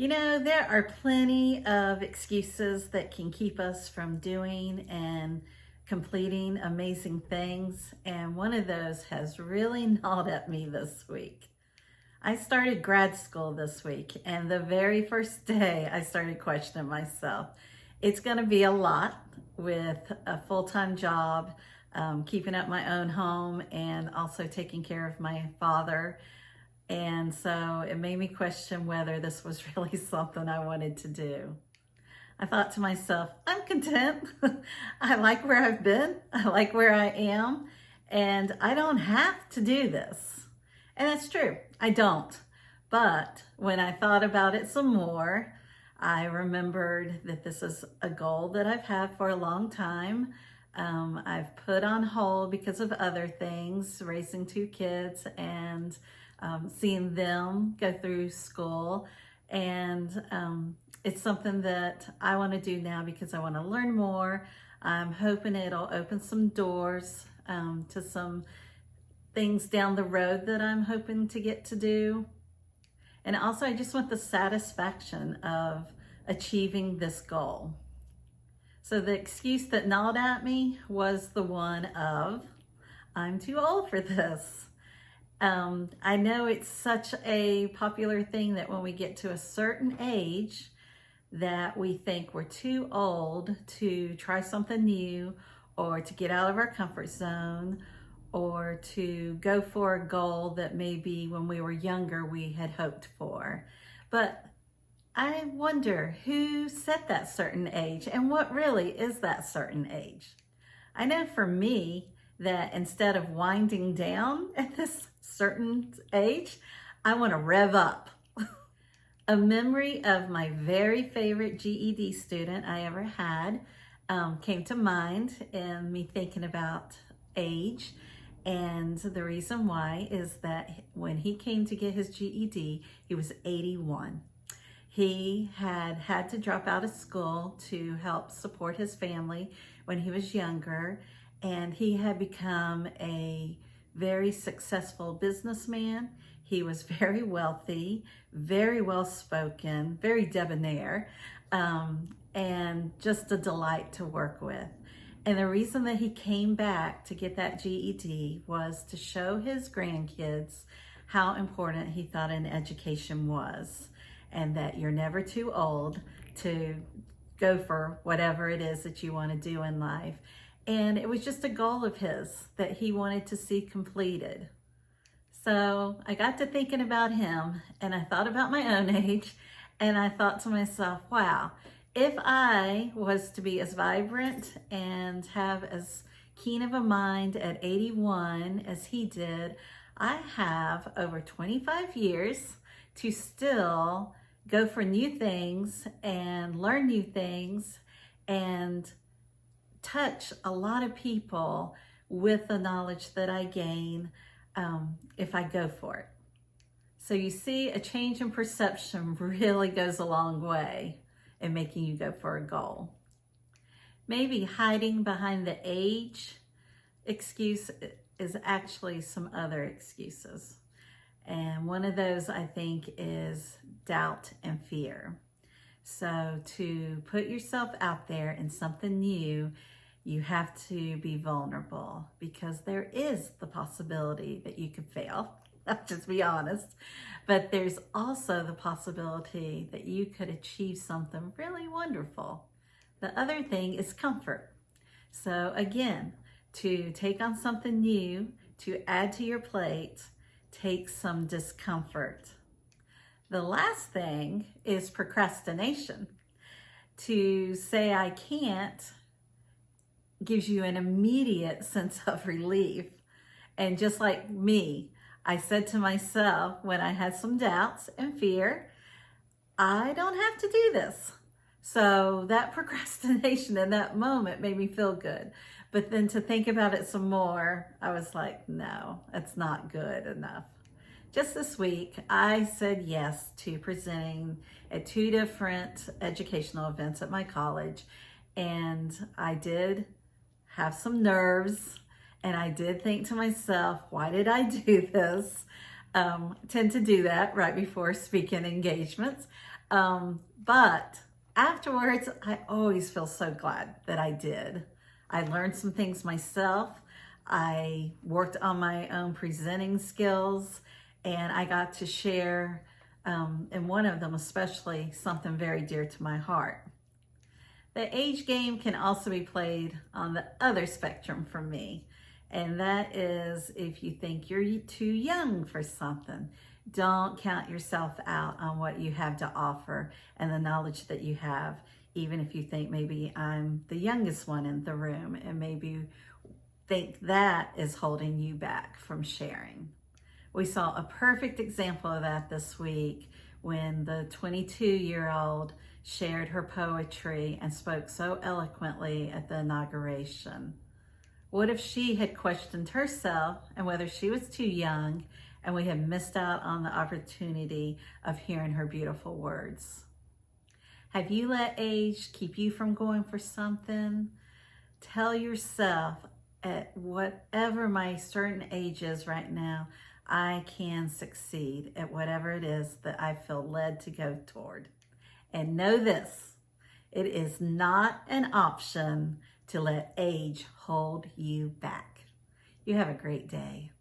There are plenty of excuses that can keep us from doing and completing amazing things, and one of those has really gnawed at me this week. I started grad school this week, and the very first day I started questioning myself. It's going to be a lot with a full-time job, keeping up my own home, and also taking care of my father. And so it made me question whether this was really something I wanted to do. I thought to myself, I'm content. I like where I've been. I like where I am. And I don't have to do this. And that's true. I don't. But when I thought about it some more, I remembered that this is a goal that I've had for a long time. I've put on hold because of other things, raising two kids and seeing them go through school. And it's something that I want to do now because I want to learn more. I'm hoping it'll open some doors to some things down the road that I'm hoping to get to do. And also, I just want the satisfaction of achieving this goal. So the excuse that gnawed at me was the one of, I'm too old for this. I know it's such a popular thing that when we get to a certain age that we think we're too old to try something new or to get out of our comfort zone or to go for a goal that maybe when we were younger we had hoped for. But I wonder who set that certain age and what really is that certain age. I know for me that instead of winding down at this certain age, I want to rev up. A memory of my very favorite GED student I ever had came to mind in me thinking about age. And the reason why is that when he came to get his GED, he was 81. He had to drop out of school to help support his family when he was younger, and he had become a very successful businessman. He was very wealthy, very well spoken, very debonair, and just a delight to work with. And the reason that he came back to get that GED was to show his grandkids how important he thought an education was, and that you're never too old to go for whatever it is that you want to do in life. And it was just a goal of his that he wanted to see completed. So I got to thinking about him, and I thought about my own age, and I thought to myself, wow, if I was to be as vibrant and have as keen of a mind at 81 as he did, I have over 25 years to still go for new things and learn new things and touch a lot of people with the knowledge that I gain if I go for it. So you see, a change in perception really goes a long way in making you go for a goal. Maybe hiding behind the age excuse is actually some other excuses. And one of those, I think, is doubt and fear. So to put yourself out there in something new, you have to be vulnerable because there is the possibility that you could fail. Let's just be honest. But there's also the possibility that you could achieve something really wonderful. The other thing is comfort. So again, to take on something new, to add to your plate, takes some discomfort. The last thing is procrastination. To say I can't gives you an immediate sense of relief. And just like me, I said to myself when I had some doubts and fear, I don't have to do this. So that procrastination in that moment made me feel good. But then to think about it some more, I was like, no, it's not good enough. Just this week, I said yes to presenting at 2 different educational events at my college. And I did have some nerves. And I did think to myself, why did I do this? Tend to do that right before speaking engagements. But afterwards, I always feel so glad that I did. I learned some things myself. I worked on my own presenting skills, and I got to share, and one of them especially, something very dear to my heart. The age game can also be played on the other spectrum for me. And that is if you think you're too young for something, don't count yourself out on what you have to offer and the knowledge that you have, even if you think maybe I'm the youngest one in the room and maybe think that is holding you back from sharing. We saw a perfect example of that this week when the 22-year-old shared her poetry and spoke so eloquently at the inauguration. What if she had questioned herself and whether she was too young and we had missed out on the opportunity of hearing her beautiful words? Have you let age keep you from going for something? Tell yourself, at whatever my certain age is right now, I can succeed at whatever it is that I feel led to go toward. And know this, it is not an option to let age hold you back. You have a great day.